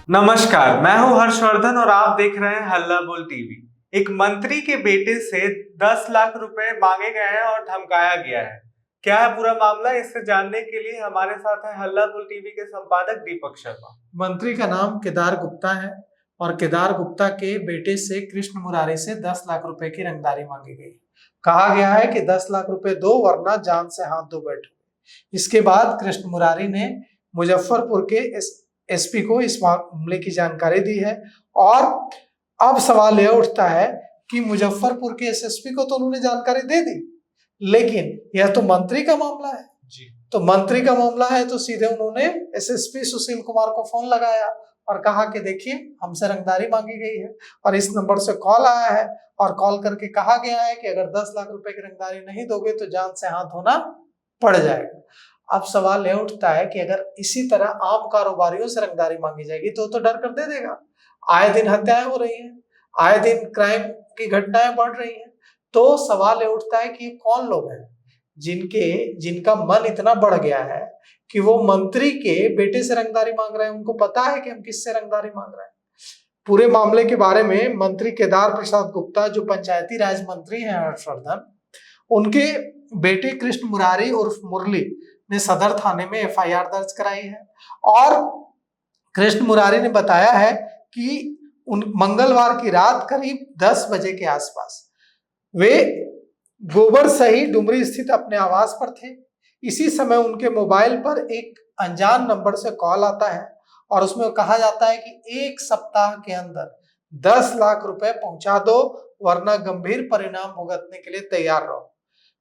नमस्कार, मैं हूं हर्षवर्धन और आप देख रहे हैं हल्ला बोल टीवी। एक मंत्री के बेटे से 10 लाख रुपए मांगे गए हैं और धमकाया गया है। क्या है पूरा मामला, इससे जानने के लिए हमारे साथ है हल्ला बोल टीवी के संपादक दीपक शर्मा। मंत्री का नाम केदार गुप्ता है और केदार गुप्ता के बेटे से कृष्ण मुरारी से 10 लाख रुपए की रंगदारी मांगी गई। कहा गया है कि 10 लाख रुपए दो वरना जान से हाथ धो बैठो। इसके बाद कृष्ण मुरारी ने मुजफ्फरपुर के एसपी को इस मामले की जानकारी दी है और अब सवाल यह उठता है कि मुजफ्फरपुर के एसएसपी को तो उन्होंने जानकारी दे दी, लेकिन यह तो मंत्री का मामला है जी। तो मंत्री का मामला है तो सीधे उन्होंने एसएसपी सुशील कुमार को फोन लगाया और कहा कि देखिए हमसे रंगदारी मांगी गई है और इस नंबर से कॉल आया है और कॉल करके कहा गया है कि अगर 10 लाख रुपए की रंगदारी नहीं दोगे तो जान से हाथ धोना पड़ जाएगा। अब सवाल यह उठता है कि अगर इसी तरह आम कारोबारियों से रंगदारी मांगी जाएगी तो डर कर दे देगा। आए दिन हत्याएं हो रही हैं, आए दिन क्राइम की घटनाएं बढ़ रही हैं, तो सवाल ये उठता है कि कौन लोग हैं जिनका मन इतना बढ़ गया है कि वो मंत्री के बेटे से रंगदारी मांग रहे हैं। उनको पता है कि हम किससे रंगदारी मांग रहे हैं। पूरे मामले के बारे में मंत्री केदार प्रसाद गुप्ता जो पंचायती राज मंत्री हैं हर्षवर्धन, उनके बेटे कृष्ण मुरारी उर्फ मुरली ने सदर थाने में एफआईआर दर्ज कराई है और कृष्ण मुरारी ने बताया है कि मंगलवार की रात करीब 10 बजे के आसपास वे गोबर सही डुमरी स्थित अपने आवास पर थे। इसी समय उनके मोबाइल पर एक अनजान नंबर से कॉल आता है और उसमें कहा जाता है कि एक सप्ताह के अंदर 10 लाख रुपए पहुंचा दो वरना गंभीर परिणाम भुगतने के लिए तैयार रहो।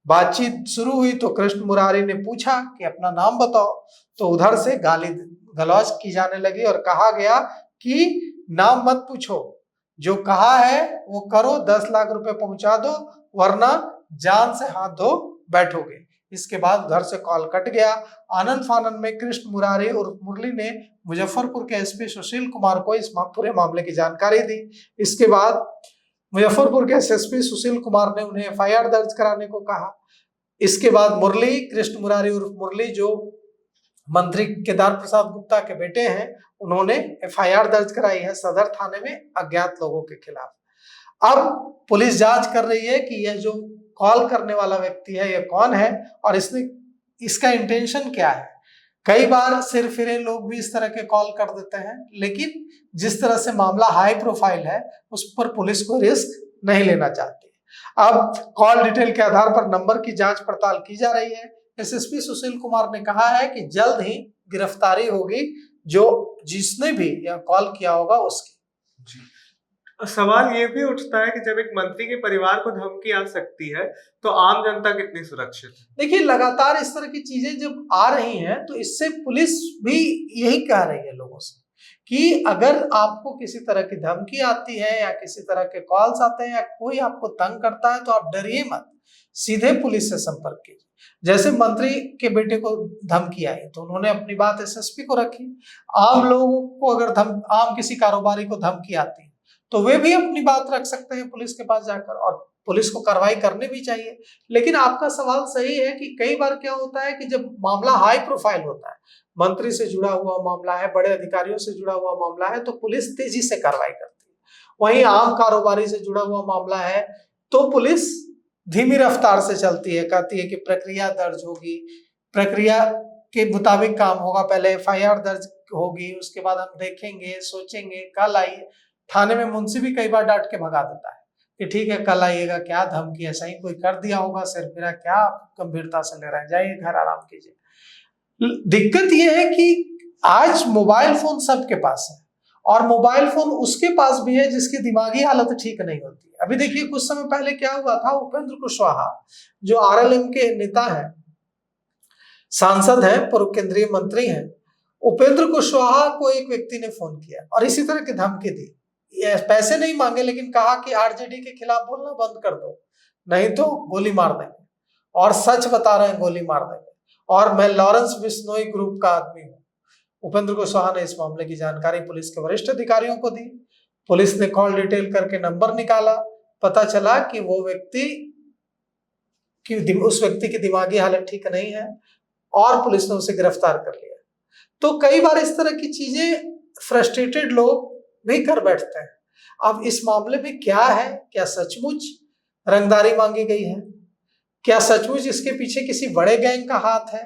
बातचीत शुरू हुई तो कृष्ण मुरारी ने पूछा कि अपना नाम बताओ, तो उधर से गाली गलौज की जाने लगी और कहा गया कि नाम मत पूछो, जो कहा है वो करो, 10 लाख रुपए पहुंचा दो वरना जान से हाथ धो बैठोगे। इसके बाद उधर से कॉल कट गया। आनंद फानन में कृष्ण मुरारी और मुरली ने मुजफ्फरपुर के एसपी सुशील कुमार को इस पूरे मामले की जानकारी दी। इसके बाद मुजफ्फरपुर के एसएसपी सुशील कुमार ने उन्हें एफआईआर दर्ज कराने को कहा। इसके बाद मुरली, कृष्ण मुरारी उर्फ मुरली जो मंत्री केदार प्रसाद गुप्ता के बेटे हैं, उन्होंने एफआईआर दर्ज कराई है सदर थाने में अज्ञात लोगों के खिलाफ। अब पुलिस जांच कर रही है कि यह जो कॉल करने वाला व्यक्ति है यह कौन है और इसका इंटेंशन क्या है। कई बार सिर फिरे लोग भी इस तरह के कॉल कर देते हैं, लेकिन जिस तरह से मामला हाई प्रोफाइल है उस पर पुलिस को रिस्क नहीं लेना चाहती। अब कॉल डिटेल के आधार पर नंबर की जांच पड़ताल की जा रही है। एसएसपी सुशील कुमार ने कहा है कि जल्द ही गिरफ्तारी होगी जिसने भी यह कॉल किया होगा उसकी। जी, सवाल ये भी उठता है कि जब एक मंत्री के परिवार को धमकी आ सकती है तो आम जनता कितनी सुरक्षित है? देखिए, लगातार इस तरह की चीजें जब आ रही हैं तो इससे पुलिस भी यही कह रही है लोगों से कि अगर आपको किसी तरह की धमकी आती है या किसी तरह के कॉल्स आते हैं या कोई आपको तंग करता है तो आप डरिए मत, सीधे पुलिस से संपर्क कीजिए। जैसे मंत्री के बेटे को धमकी आई तो उन्होंने अपनी बात एसएसपी को रखी। आम लोगों को अगर आम किसी कारोबारी को धमकी आती है तो वे भी अपनी बात रख सकते हैं पुलिस के पास जाकर और पुलिस को कार्रवाई करनी भी चाहिए। लेकिन आपका सवाल सही है कि कई बार क्या होता है कि जब मामला हाई प्रोफाइल होता है, मंत्री से जुड़ा हुआ मामला है, बड़े अधिकारियों से जुड़ा हुआ मामला है, तो पुलिस तेजी से कार्रवाई करती है। वहीं आम कारोबारी से जुड़ा हुआ मामला है तो पुलिस धीमी रफ्तार से चलती है, कहती है कि प्रक्रिया दर्ज होगी, प्रक्रिया के मुताबिक काम होगा, पहले एफआईआर दर्ज होगी, उसके बाद हम देखेंगे, सोचेंगे, कल आइए। थाने में मुंशी भी कई बार डांट के भगा देता है कि ठीक है कल आइएगा, क्या धमकी, ऐसा ही कोई कर दिया होगा, सिर फिरा, क्या गंभीरता से ले रहे हैं, जाइए घर आराम कीजिए। दिक्कत यह है कि आज मोबाइल फोन सबके पास है और मोबाइल फोन उसके पास भी है जिसकी दिमागी हालत ठीक नहीं होती। अभी देखिए कुछ समय पहले क्या हुआ था, उपेंद्र कुशवाहा जो आरएलएम के नेता हैं, सांसद हैं, पूर्व केंद्रीय मंत्री हैं, उपेंद्र कुशवाहा को एक व्यक्ति ने फोन किया और इसी तरह की धमकी दी। पैसे नहीं मांगे लेकिन कहा कि आरजेडी के खिलाफ बोलना बंद कर दो नहीं तो गोली मार देंगे, और सच बता रहे हैं गोली मार देंगे, और मैं लॉरेंस बिश्नोई ग्रुप का आदमी हूँ। उपेंद्र कुशवाहा ने इस मामले की जानकारी पुलिस के वरिष्ठ अधिकारियों को दी। पुलिस ने कॉल डिटेल करके नंबर निकाला, पता चला कि उस व्यक्ति की दिमागी हालत ठीक नहीं है और पुलिस ने उसे गिरफ्तार कर लिया। तो कई बार इस तरह की चीजें फ्रस्ट्रेटेड लोग भी कर बैठते हैं। अब इस मामले में क्या है, क्या सचमुच रंगदारी मांगी गई है? क्या सचमुच इसके पीछे किसी बड़े गैंग का हाथ है,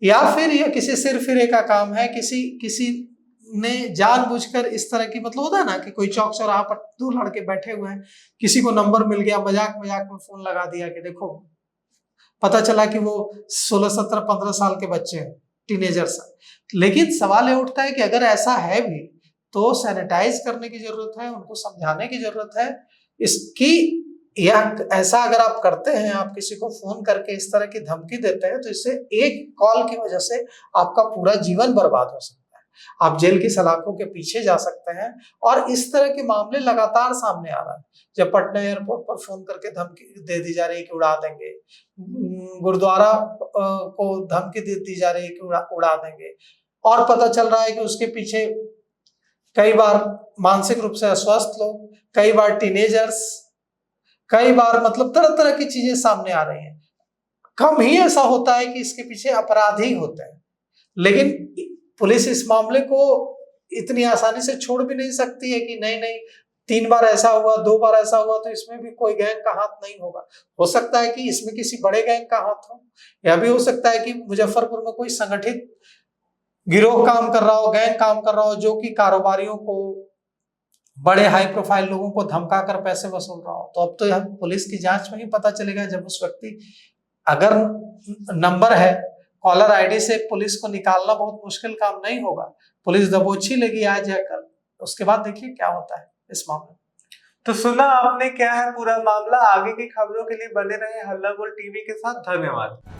या फिर यह किसी सिरफिरे का काम है, किसी ने जानबूझकर इस तरह की, मतलब होता है ना कि कोई चौक चौराहा पर दो लड़के बैठे हुए हैं, किसी को नंबर मिल गया, मजाक मजाक में फोन लगा दिया कि देखो, पता चला कि वो 16, 17, 15 साल के बच्चे हैं, टीनेजर्स हैं। लेकिन सवाल ये उठता है कि अगर ऐसा है भी तो सैनिटाइज करने की जरूरत है, उनको समझाने की जरूरत है इसकी। या ऐसा अगर आप करते हैं, आप किसी को फोन करके इस तरह की धमकी देते हैं, तो इससे एक कॉल की वजह से आपका पूरा जीवन बर्बाद हो सकता है, आप जेल की सलाखों के पीछे जा सकते हैं। और इस तरह के मामले लगातार सामने आ रहा है। जब पटना एयरपोर्ट पर फोन करके धमकी दे दी जा रही है कि उड़ा देंगे, गुरुद्वारा को धमकी दे दी जा रही है कि उड़ा देंगे, और पता चल रहा है कि उसके पीछे कई बार मानसिक रूप से अस्वस्थ लोग, कई बार टीनेजर्स, कई बार मतलब तरह तरह की चीजें सामने आ रही हैं। कम ही ऐसा होता है कि इसके पीछे अपराधी होते हैं, लेकिन पुलिस इस मामले को इतनी आसानी से छोड़ भी नहीं सकती है कि नहीं नहीं, 3 बार ऐसा हुआ, 2 बार ऐसा हुआ तो इसमें भी कोई गैंग का हाथ नहीं होगा। हो सकता है कि इसमें किसी बड़े गैंग का हाथ हो, या भी हो सकता है कि मुजफ्फरपुर में कोई संगठित गिरोह काम कर रहा हो, गैंग काम कर रहा हो, जो कि कारोबारियों को, बड़े हाई प्रोफाइल लोगों को धमका कर पैसे वसूल रहा हो। तो अब तो यह पुलिस की जांच में ही पता चलेगा, जब उस व्यक्ति, अगर नंबर है, कॉलर आईडी से पुलिस को निकालना बहुत मुश्किल काम नहीं होगा। पुलिस दबोची लेगी आज या कल, उसके बाद देखिए क्या होता है इस मामले में। तो सुना आपने क्या है पूरा मामला। आगे की खबरों के लिए बने रहे हल्ला बोल टीवी के साथ। धन्यवाद।